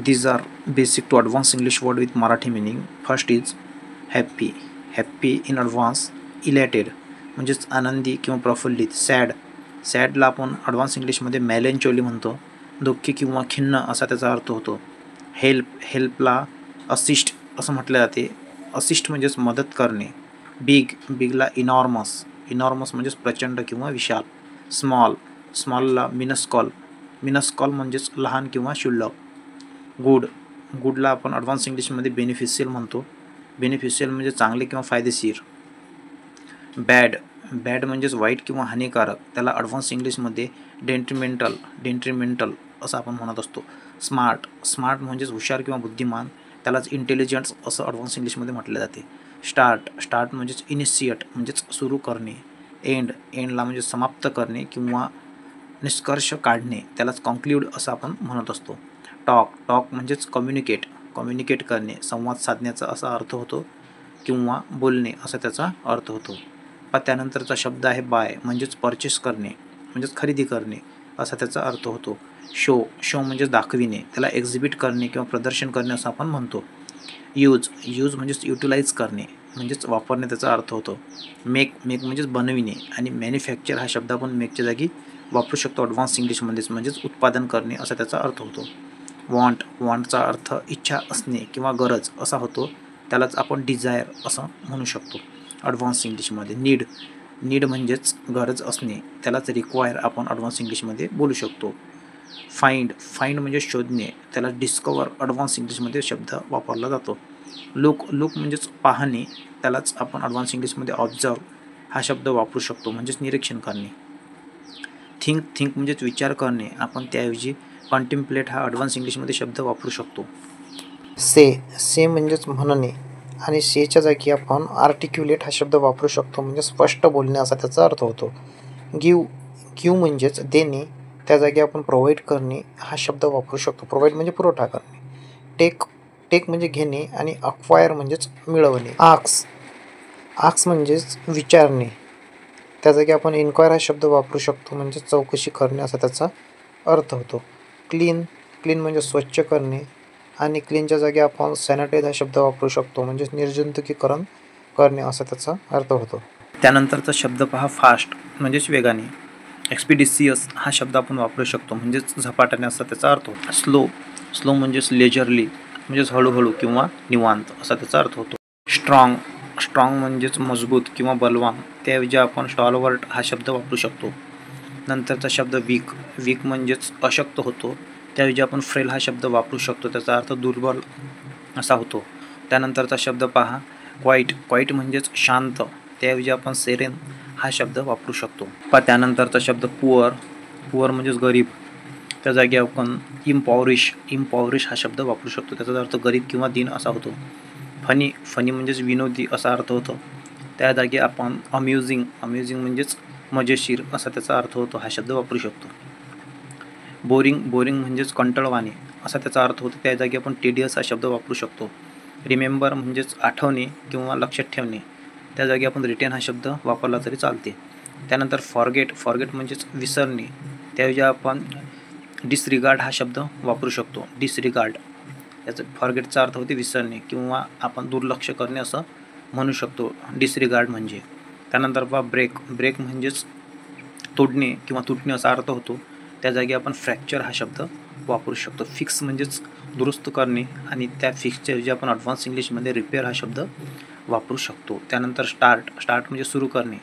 These are basic to advanced English word with Marathi meaning. First is happy. Happy in advance. Elated म्हणजेच आनंदी किंवा प्रफुल्लित. Sad. सॅडला आपण advance इंग्लिशमध्ये मेलनचोली म्हणतो. दुःखी किंवा खिन्न असा त्याचा अर्थ होतो. हेल्प. हेल्पला असिस्ट असं म्हटले जाते. असिस्ट म्हणजेच मदत करणे. बिग. बिगला इनॉर्मस. इनॉर्मस म्हणजेच प्रचंड किंवा विशाल. स्मॉल. स्मॉलला मिनस्कॉल. मिनस्कॉल म्हणजेच लहान किंवा क्षुल्लक. गुड. गुडला आपण ॲडव्हान्स इंग्लिशमध्ये बेनिफिशियल म्हणतो. बेनिफिशियल म्हणजे चांगले किंवा फायदेशीर. बॅड. बॅड म्हणजेच वाईट किंवा हानिकारक. त्याला ॲडव्हान्स इंग्लिशमध्ये डेट्रिमेंटल. डेट्रिमेंटल असं आपण म्हणत असतो. स्मार्ट. स्मार्ट म्हणजेच हुशार किंवा बुद्धिमान. त्यालाच इंटेलिजन्स असं ॲडव्हान्स इंग्लिशमध्ये म्हटले जाते. स्टार्ट. स्टार्ट म्हणजेच इनिशिएट म्हणजेच सुरू करणे. एंड. एंडला म्हणजे समाप्त करणे किंवा निष्कर्ष काढणे. त्यालाच कॉन्क्ल्यूड असं आपण म्हणत असतो. टॉक. टॉक म्हणजेच कम्युनिकेट. कम्युनिकेट करणे, संवाद साधण्याचा असा अर्थ होतो किंवा बोलणे असा त्याचा अर्थ होतो. त्यानंतरचा शब्द आहे बाय म्हणजेच परचेस करणे म्हणजेच खरेदी करणे असा त्याचा अर्थ होतो. शो. शो म्हणजेच दाखविणे. त्याला एक्झिबिट करणे किंवा प्रदर्शन करणे असं आपण म्हणतो. यूज. यूज म्हणजेच युटिलाइज करणे म्हणजेच वापरणे त्याचा अर्थ होतो. मेक. मेक म्हणजेच बनविणे आणि मॅन्युफॅक्चर हा शब्द आपण मेकच्या जागी वापरू शकतो ॲडव्हान्स इंग्लिशमध्येच म्हणजेच उत्पादन करणे असा त्याचा अर्थ होतो. वॉन्ट. वॉन्टचा अर्थ इच्छा असणे किंवा गरज असा होतो. त्यालाच आपण डिझायर असं म्हणू शकतो ॲडव्हान्स इंग्लिशमध्ये. नीड. नीड म्हणजेच गरज असणे. त्यालाच रिक्वायर आपण ॲडव्हान्स इंग्लिशमध्ये बोलू शकतो. फाइंड. फाइंड म्हणजे शोधणे. त्याला डिस्कवर ॲडव्हान्स इंग्लिशमध्ये शब्द वापरला जातो. लुक. लुक म्हणजेच पाहणे. त्यालाच आपण ॲडव्हान्स इंग्लिशमध्ये ऑब्झर्व हा शब्द वापरू शकतो म्हणजेच निरीक्षण करणे. थिंक. थिंक म्हणजेच विचार करणे. आपण त्याऐवजी कॉन्टेम्प्लेट हा ॲडव्हान्स इंग्लिशमध्ये शब्द वापरू शकतो. से. से म्हणजेच म्हणणे आणि सेच्या जागी आपण आर्टिक्युलेट हा शब्द वापरू शकतो म्हणजे स्पष्ट बोलणे असा त्याचा अर्थ होतो. गिव. गिव म्हणजेच देणे. त्या जागी आपण प्रोव्हाइड करणे हा शब्द वापरू शकतो. प्रोव्हाइड म्हणजे पुरवठा करणे. टेक. टेक म्हणजे घेणे आणि अक्वायर म्हणजेच मिळवणे. आक्स. आक्स म्हणजेच विचारणे. त्या जागी आपण इन्क्वायर हा शब्द वापरू शकतो म्हणजे चौकशी करणे असा त्याचा अर्थ होतो. क्लीन. क्लीन म्हणजे स्वच्छ करणे आणि क्लीनच्या जागी आपण सॅनिटाईज हा शब्द वापरू शकतो म्हणजेच निर्जंतुकीकरण करणे असा त्याचा अर्थ होतो. त्यानंतरचा शब्द पहा फास्ट म्हणजेच वेगाने. एक्सपिडिसियस हा शब्द आपण वापरू शकतो म्हणजेच झपाट्याने असा त्याचा अर्थ होतो. स्लो. स्लो म्हणजेच लेजरली म्हणजेच हळूहळू किंवा निवांत असा त्याचा अर्थ होतो. स्ट्रॉंग. स्ट्रॉंग म्हणजेच मजबूत किंवा बलवान. त्याऐवजी आपण स्टॉलवर्ट हा शब्द वापरू शकतो. नंतरचा शब्द वीक. वीक म्हणजेच अशक्त होतो. त्याऐवजी आपण फ्रेल हा शब्द वापरू शकतो. त्याचा अर्थ दुर्बल असा होतो. त्यानंतरचा शब्द पहा क्वाईट. क्वाईट म्हणजेच शांत. त्याऐवजी आपण सेरेन हा शब्द वापरू शकतो. त्यानंतरचा शब्द पुअर. पुअर म्हणजेच गरीब. त्या जागी आपण इम्पॉवरिश. इम्पॉवरिश हा शब्द वापरू शकतो. त्याचा अर्थ गरीब किंवा दीन असा होतो. फनी. फनी म्हणजेच विनोदी असा अर्थ होतो. त्या जागी आपण अम्युझिंग. अम्युझिंग म्हणजेच मजेशीर असा त्याचा अर्थ होतो. हा शब्द वापरू शकतो. बोरिंग. बोरिंग म्हणजेच कंटाळवाणे असा त्याचा अर्थ होतो. त्या जागी आपण टेडियस हा शब्द वापरू शकतो. रिमेंबर म्हणजेच आठवणे किंवा लक्षात ठेवणे. त्या जागी आपण रिटेन हा शब्द वापरला तरी चालते. त्यानंतर फॉरगेट. फॉरगेट म्हणजेच विसरणे. त्याऐवजी आपण डिसरिगार्ड हा शब्द वापरू शकतो. डिसरिगार्ड याचा फॉरगेटचा अर्थ होते विसरणे किंवा आपण दुर्लक्ष करणे असं म्हणू शकतो डिसरिगार्ड म्हणजे. त्यानंतर ब्रेक. ब्रेक म्हणजेच तोडणे किंवा तुटणे असा अर्थ होतो. त्या जागी आपण फ्रॅक्चर हा शब्द वापरू शकतो. फिक्स म्हणजेच दुरुस्त करणे आणि त्या फिक्सच्या ऐवजी आपण ॲडव्हान्स इंग्लिशमध्ये रिपेअर हा शब्द वापरू शकतो. त्यानंतर स्टार्ट. स्टार्ट म्हणजे सुरू करणे.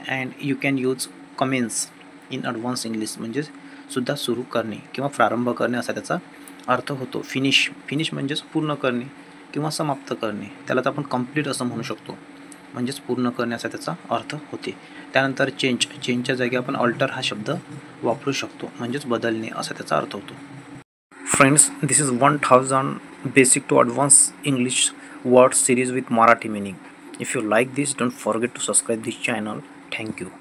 And you can use Cummins in advance English म्हणजे सुद्धा सुरू करणे किंवा प्रारंभ करणे असा त्याचा अर्थ होतो. फिनिश. फिनिश म्हणजेच पूर्ण करणे किंवा समाप्त करणे. त्यालाच आपण कंप्लीट असं म्हणू शकतो म्हणजेच पूर्ण करण्याचा त्याचा अर्थ होते. त्यानंतर चेंज. चेंजच्या जागी आपण अल्टर हा शब्द वापरू शकतो म्हणजेच बदलणे असा त्याचा अर्थ होतो. Friends, this is 1000 basic to advance English word series with Marathi meaning. If you like this, don't forget to subscribe this channel. Thank you.